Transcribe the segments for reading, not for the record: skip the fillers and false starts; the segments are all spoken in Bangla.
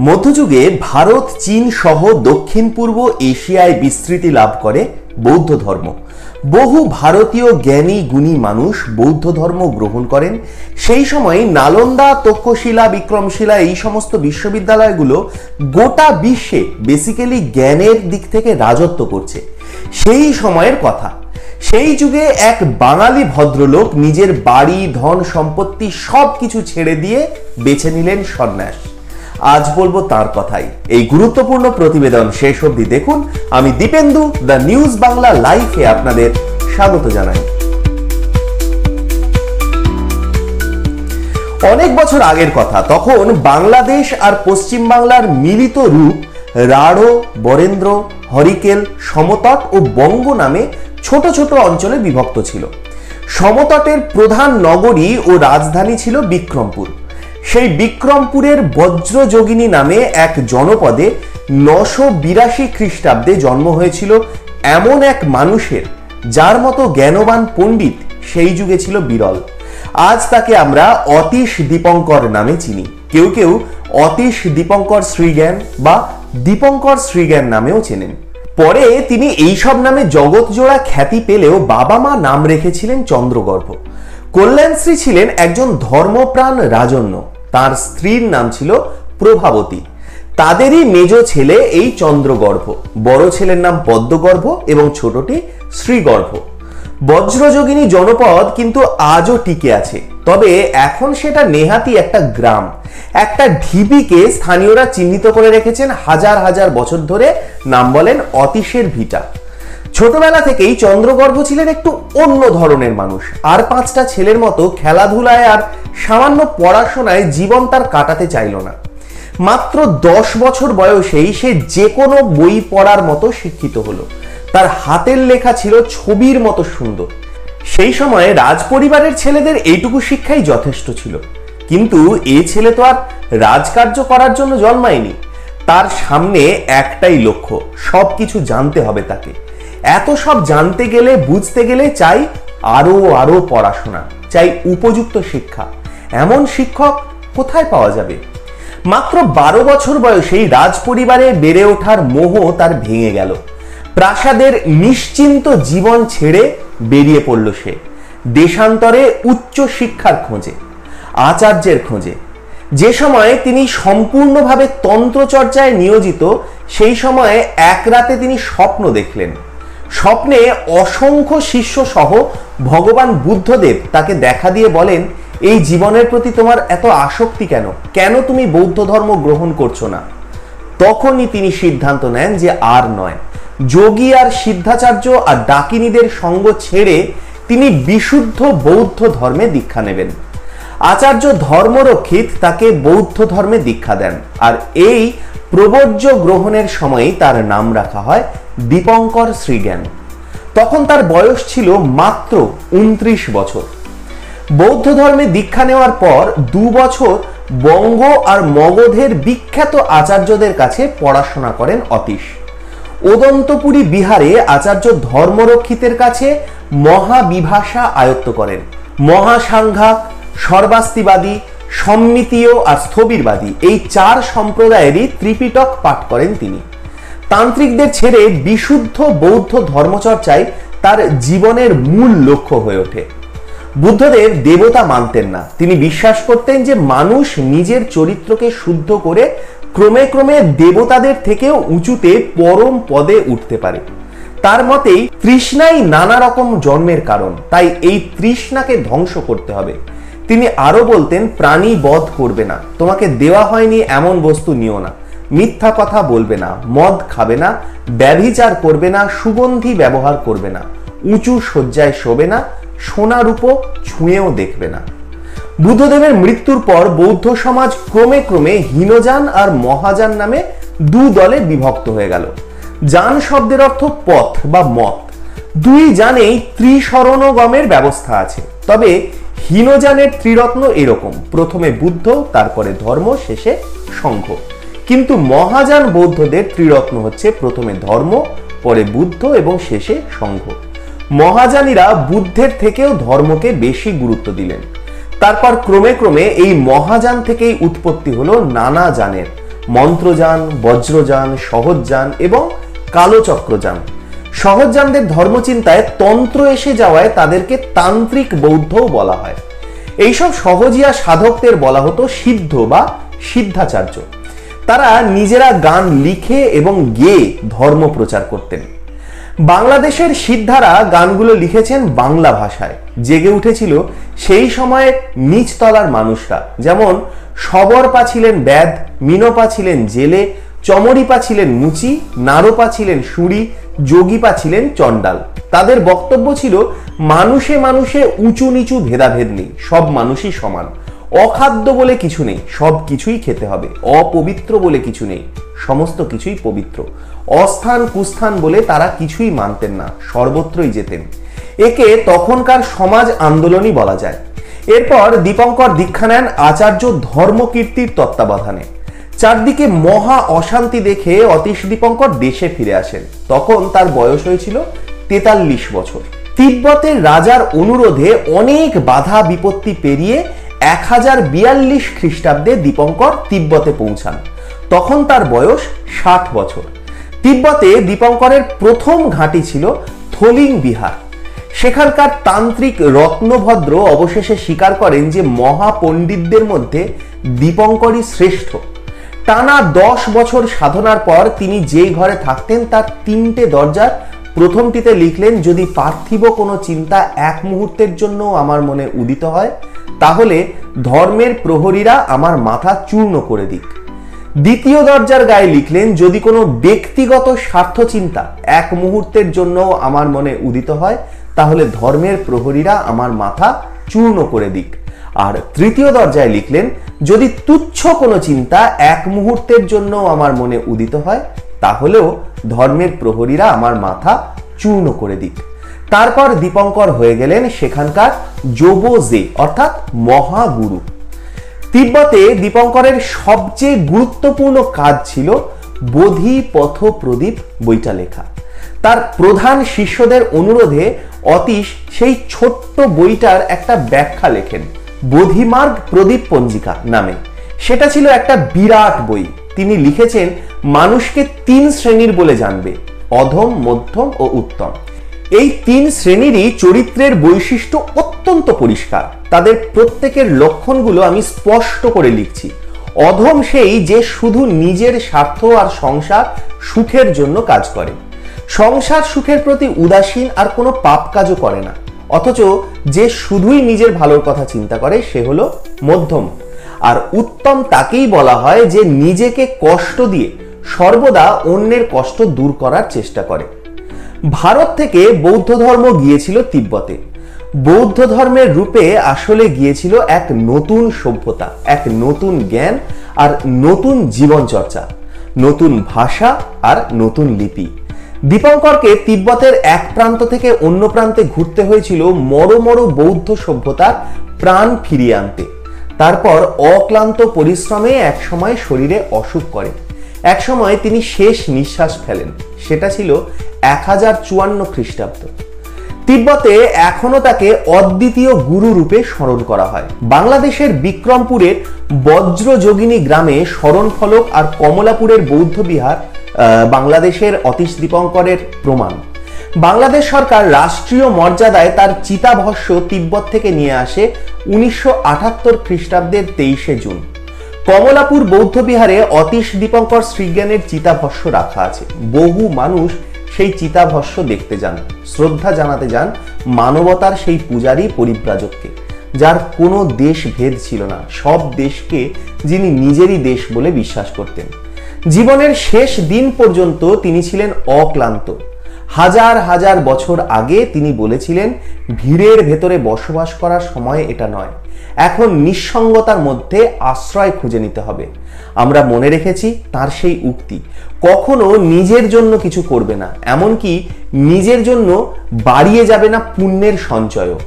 মধ্যযুগে ভারত চীন সহ দক্ষিণ পূর্ব এশিয়ায় বিস্তৃতি লাভ করে বৌদ্ধ ধর্ম। বহু ভারতীয় জ্ঞানী গুণী মানুষ বৌদ্ধ ধর্ম গ্রহণ করেন। সেই সময় নালন্দা, তক্ষশিলা, বিক্রমশিলা এই সমস্ত বিশ্ববিদ্যালয়গুলো গোটা বিশ্বে বেসিক্যালি জ্ঞানের দিক থেকে রাজত্ব করছে। সেই সময়ের কথা। সেই যুগে এক বাঙালি ভদ্রলোক নিজের বাড়ি, ধন সম্পত্তি সব কিছু ছেড়ে দিয়ে বেছে নিলেন সন্ন্যাস। আজ বলবো তার কথাই। এই গুরুত্বপূর্ণ প্রতিবেদন শেষ অবধি দেখুন। আমি দীপেন্দু, দ্য নিউজ বাংলা লাইভে আপনাদের স্বাগত জানাই। অনেক বছর আগের কথা। তখন বাংলাদেশ আর পশ্চিম বাংলার মিলিত রূপ রাঢ়, বরেন্দ্র, হরিকেল, সমতট ও বঙ্গ নামে ছোট ছোট অঞ্চলে বিভক্ত ছিল। সমতটের প্রধান নগরী ও রাজধানী ছিল বিক্রমপুর। সেই বিক্রমপুরের বজ্রযোগিনী নামে এক জনপদে 982 খ্রিস্টাব্দে জন্ম হয়েছিল এমন এক মানুষের, যার মতো জ্ঞানবান পণ্ডিত সেই যুগে ছিল বিরল। আজ তাকে আমরা অতীশ দীপঙ্কর নামে চিনি। কেউ কেউ অতীশ দীপঙ্কর শ্রীজ্ঞান বা দীপঙ্কর শ্রীজ্ঞান নামেও চেনেন। পরে তিনি এইসব নামে জগৎজোড়া খ্যাতি পেলেও বাবা মা নাম রেখেছিলেন চন্দ্রগর্ভ। কল্যাণশ্রী ছিলেন একজন ধর্মপ্রাণ রাজন্য। তার স্ত্রীর নাম ছিল প্রভাবতী। তাদেরই মেজ ছেলে এই চন্দ্রগর্ভ। বড় ছেলের নাম পদ্মগর্ভ এবং ছোটটি শ্রীগর্ভ। বজ্রযোগিনী জনপদ কিন্তু আজও টিকে আছে, তবে এখন সেটা নেহাতি একটা গ্রাম। একটা ঢিবিকে স্থানীয়রা চিহ্নিত করে রেখেছেন হাজার হাজার বছর ধরে। নাম বলেন অতীশের ভিটা। ছোটবেলা থেকেই চন্দ্রগর্ভ ছিলেন একটু অন্য ধরনের মানুষ। আর 5টা ছেলের মতো খেলাধুলায় আর সামান্য পড়াশোনায় জীবন তার কাটাতে চাইল না। মাত্র 10 বছর বয়সেই সে যে কোনো বই পড়ার মতো শিক্ষিত হলো। তার হাতের লেখা ছিল ছবির মতো সুন্দর। সেই সময়ে রাজপরিবারের ছেলেদের এইটুকু শিক্ষাই যথেষ্ট ছিল। কিন্তু এই ছেলে তো আর রাজকার্য করার জন্য জন্মায়নি। তার সামনে একটাই লক্ষ্য, সবকিছু জানতে হবে তাকে। এত সব জানতে গেলে, বুঝতে গেলে চাই আরো পড়াশোনা, চাই উপযুক্ত শিক্ষা। এমন শিক্ষক কোথায় পাওয়া যাবে? মাত্র 12 বছর বয়সেই রাজপরিবারে বেড়ে ওঠার মোহ তার ভেঙে গেল। প্রাসাদের নিশ্চিন্ত জীবন ছেড়ে বেরিয়ে পড়ল সে দেশান্তরে উচ্চ শিক্ষার খোঁজে, আচার্যের খোঁজে। যে সময়ে তিনি সম্পূর্ণভাবে তন্ত্রচর্চায় নিয়োজিত, সেই সময়ে এক রাতে তিনি স্বপ্ন দেখলেন। স্বপ্নে অসংখ্য শিষ্য সহ ভগবান বুদ্ধদেব তাকে দেখা দিয়ে বলেন, এই জীবনের প্রতি তোমার এত আসক্তি কেন? কেন তুমি বৌদ্ধ ধর্ম গ্রহণ করছো না? তখনই তিনি সিদ্ধান্ত নেন যে আর নয়। যোগী আর সিদ্ধাচার্য আর ডাকিনীদের সঙ্গ ছেড়ে তিনি বিশুদ্ধ বৌদ্ধ ধর্মে দীক্ষা নেবেন। আচার্য ধর্মরক্ষিত তাকে বৌদ্ধ ধর্মে দীক্ষা দেন। আর এই প্রবর্জ্য গ্রহণের সময়ই তার নাম রাখা হয় দীপঙ্কর শ্রীজ্ঞান। তখন তার বয়স ছিল মাত্র 29 বছর। বৌদ্ধ ধর্মে দীক্ষা নেওয়ার পর 2 বছর বঙ্গ আর মগধের বিখ্যাত আচার্যদের কাছে পড়াশোনা করেন অতীশ। ওদন্তপুরী বিহারে আচার্য ধর্মরক্ষিতের কাছে মহাবিভাষা আয়ত্ত করেন। মহাসাংঘা, সর্বাস্তিবাদী, সম্মিতীয় আর স্থবিরবাদী এই 4 সম্প্রদায়েরই ত্রিপিটক পাঠ করেন তিনি। তান্ত্রিকদের ছেড়ে বিশুদ্ধ বৌদ্ধ ধর্মচর্চায় তার জীবনের মূল লক্ষ্য হয়ে ওঠে। বুদ্ধদেব দেবতা মানতেন না। তিনি বিশ্বাস করতেন যে মানুষ নিজের চরিত্রকে শুদ্ধ করে ক্রমে ক্রমে দেবতাদের থেকেও উঁচুতে পরম পদে উঠতে পারে। তার মতেই তৃষ্ণাই নানা রকম জন্মের কারণ, তাই এই তৃষ্ণাকে ধ্বংস করতে হবে। তিনি আরো বলতেন, প্রাণী বধ করবে না, তোমাকে দেওয়া হয়নি এমন বস্তু নিও না, মিথ্যা কথা বলবে না, মদ খাবে না, ব্যভিচার করবে না, সুগন্ধি ব্যবহার করবে না, উঁচু শয্যায় শোবে না, সোনা রূপো ছুঁয়েও দেখবে না। বুদ্ধদেবের মৃত্যুর পর বৌদ্ধ সমাজ ক্রমে ক্রমে হীনযান আর মহাযান নামে 2 দলে বিভক্ত হয়ে গেল। যান শব্দের অর্থ পথ বা মত। 2 যানেই ত্রিশরণগমের ব্যবস্থা আছে। তবে হীনযানের ত্রিরত্ন এরকম: প্রথমে বুদ্ধ, তারপরে ধর্ম, শেষে সংঘ। কিন্তু মহাযান বৌদ্ধদের ত্রিরত্ন হচ্ছে প্রথমে ধর্ম, পরে বুদ্ধ এবং শেষে সংঘ। মহাযানীরা বুদ্ধের থেকেও ধর্মকে বেশি গুরুত্ব দিলেন। তারপর ক্রমে ক্রমে এই মহাযান থেকেই উৎপত্তি হলো নানা যানের। মন্ত্রযান, বজ্রযান, সহজযান এবং কালচক্রযান। সহজযানদের ধর্মচিন্তায় তন্ত্র এসে যাওয়ায় তাদেরকে তান্ত্রিক বৌদ্ধও বলা হয়। এইসব সহজিয়া সাধকদের বলা হতো সিদ্ধ বা সিদ্ধাচার্য। তারা নিজেরা গান লিখে এবং গেয়ে ধর্ম প্রচার করতেন। বাংলাদেশের সিদ্ধারা গানগুলো লিখেছেন বাংলা ভাষায়। জেগে উঠেছিল সেই সময়ের নিচতলার মানুষরা, যেমন সবরপা ছিলেন ব্যাদ, মিনপা ছিলেন জেলে, চমরিপা ছিলেন মুচি, নারপা ছিলেন সুরি, যোগীপা ছিলেন চণ্ডাল। তাদের বক্তব্য ছিল মানুষে মানুষে উঁচু নিচু ভেদাভেদ নেই, সব মানুষই সমান। অখাদ্য বলে কিছু নেই, সব কিছুই খেতে হবে। অপবিত্র বলে কিছু নেই, সমস্ত কিছুই পবিত্র। অস্থান কুস্থান বলে তারা কিছুই মানতেন না, সর্বত্রই যেতেন। একে তখনকার সমাজ আন্দোলনই বলা যায়। এরপর দীপঙ্কর দীক্ষা নেন আচার্য ধর্মকীর্তির তত্ত্বাবধানে। চারদিকে মহা অশান্তি দেখে অতীশ দীপঙ্কর দেশে ফিরে আসেন। তখন তার বয়স হয়েছিল 43 বছর। তিব্বতের রাজার অনুরোধে অনেক বাধা বিপত্তি পেরিয়ে 1042 খ্রিস্টাব্দে দীপঙ্কর তিব্বতে পৌঁছান। তখন তার বয়স 60 বছর। তিব্বতে দীপঙ্করের প্রথম ঘাঁটি ছিল থলিং বিহার। সেখানকার তান্ত্রিক রত্নভদ্র অবশেষে স্বীকার করেন যে মহাপণ্ডিতদের মধ্যে দীপঙ্করই শ্রেষ্ঠ। টানা 10 বছর সাধনার পর তিনি যেই ঘরে থাকতেন তার 3টে দরজার প্রথমটিতে লিখলেন, যদি পার্থিব কোনো চিন্তা এক মুহূর্তের জন্য আমার মনে উদিত হয় তাহলে ধর্মের প্রহরীরা আমার মাথা চূর্ণ করে দিক। দ্বিতীয় দরজার গায়ে লিখলেন, যদি কোনো ব্যক্তিগত স্বার্থ চিন্তা এক মুহূর্তের জন্য আমার মনে উদিত হয় তাহলে ধর্মের প্রহরীরা আমার মাথা চূর্ণ করে দিক। আর তৃতীয় দরজায় লিখলেন, যদি তুচ্ছ কোনো চিন্তা এক মুহূর্তের জন্য আমার মনে উদিত হয় তাহলেও ধর্মের প্রহরীরা আমার মাথা চূর্ণ করে দিক। তারপর দীপঙ্কর হয়ে গেলেন সেখানকার যোবজে অর্থাৎ মহাগুরু। তিব্বতে দীপঙ্করের সবচেয়ে গুরুত্বপূর্ণ কাজ ছিল বোধি পথ প্রদীপ বইটা লেখা। তার প্রধান শিষ্যদের অনুরোধে অতীশ সেই ছোট্ট বইটার একটা ব্যাখ্যা লেখেন বোধিমার্গ প্রদীপ পঞ্জিকা নামে। সেটা ছিল একটা বিরাট বই। তিনি লিখেছেন মানুষকে 3 শ্রেণীর বলে জানবে, অধম, মধ্যম ও উত্তম। এই 3 শ্রেণীরই চরিত্রের বৈশিষ্ট্য অত্যন্ত পরিষ্কার। তাদের প্রত্যেকের লক্ষণগুলো আমি স্পষ্ট করে লিখছি। অধম সেই যে শুধু নিজের স্বার্থ আর সংসার সুখের জন্য কাজ করে, সংসার সুখের প্রতি উদাসীন আর কোনো পাপ কাজও করে না, অথচ যে শুধুই নিজের ভালোর কথা চিন্তা করে সে হলো মধ্যম। আর উত্তম তাকেই বলা হয় যে নিজেকে কষ্ট দিয়ে সর্বদা অন্যের কষ্ট দূর করার চেষ্টা করে। ভারত থেকে বৌদ্ধ ধর্ম গিয়েছিল তিব্বতে। বৌদ্ধ ধর্মের রূপে আসলে গিয়েছিল এক নতুন সভ্যতা, এক নতুন জ্ঞান আর নতুন জীবনচর্চা, নতুন ভাষা আর নতুন লিপি। দীপঙ্করকে তিব্বতের এক প্রান্ত থেকে অন্য প্রান্তে ঘুরতে হয়েছিল মরো বৌদ্ধ সভ্যতার প্রাণ ফিরিয়ে আনতে। তারপর অক্লান্ত পরিশ্রমে একসময় শরীরে অসুখ করে। একসময় তিনি শেষ নিঃশ্বাস ফেলেন, সেটা ছিল 1054 খ্রিস্টাব্দ। তিব্বতে এখনো তাকে অদ্বিতীয় গুরু রূপে স্মরণ করা হয়। বাংলাদেশের বিক্রমপুরের বজ্রযোগিনী গ্রামে স্মরণফলক আর কমলাপুরের বৌদ্ধ বিহার বাংলাদেশের অতীশ দীপঙ্করের প্রমাণ। বাংলাদেশ সরকার রাষ্ট্রীয় মর্যাদায় তার চিতাভস্য তিব্বত থেকে নিয়ে আসে 1978 খ্রিস্টাব্দের 23শে জুন। কমলাপুর বৌদ্ধ বিহারে অতীশ দীপঙ্কর শ্রীজ্ঞানের চিতাভস্য রাখা আছে। বহু মানুষ সেই চিতাভস্য দেখতে যান, শ্রদ্ধা জানাতে যান মানবতার সেই পূজারী পরিব্রাজককে, যার কোনো দেশ ভেদ ছিল না, সব দেশকে যিনি নিজেরই দেশ বলে বিশ্বাস করতেন। জীবনের শেষ দিন পর্যন্ত তিনি ছিলেন অক্লান্ত। হাজার হাজার বছর আগে তিনি বলেছিলেন, ভিড়ের ভেতরে বসবাস করার সময় এটা নয়, এখন নিঃসঙ্গতার মধ্যে আশ্রয় খুঁজে নিতে হবে। আমরা মনে রেখেছি তার সেই উক্তি, কখনো নিজের জন্য কিছু করবে না, এমনকি নিজের জন্য বাড়িয়ে যাবে না পুণ্যের সঞ্চয়ও।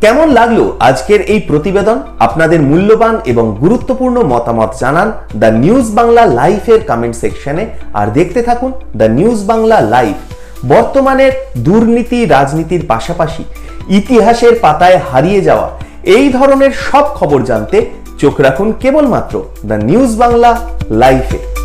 কেমন লাগলো আজকের এই প্রতিবেদন? আপনাদের মূল্যবান এবং গুরুত্বপূর্ণ মতামত জানান দ্য নিউজ বাংলা লাইভের কমেন্ট সেকশনে। আর দেখতে থাকুন দ্য নিউজ বাংলা লাইভ। বর্তমানের দুর্নীতি রাজনীতির পাশাপাশি ইতিহাসের পাতায় হারিয়ে যাওয়া এই ধরনের সব খবর জানতে চোখ রাখুন কেবলমাত্র দ্য নিউজ বাংলা লাইফে।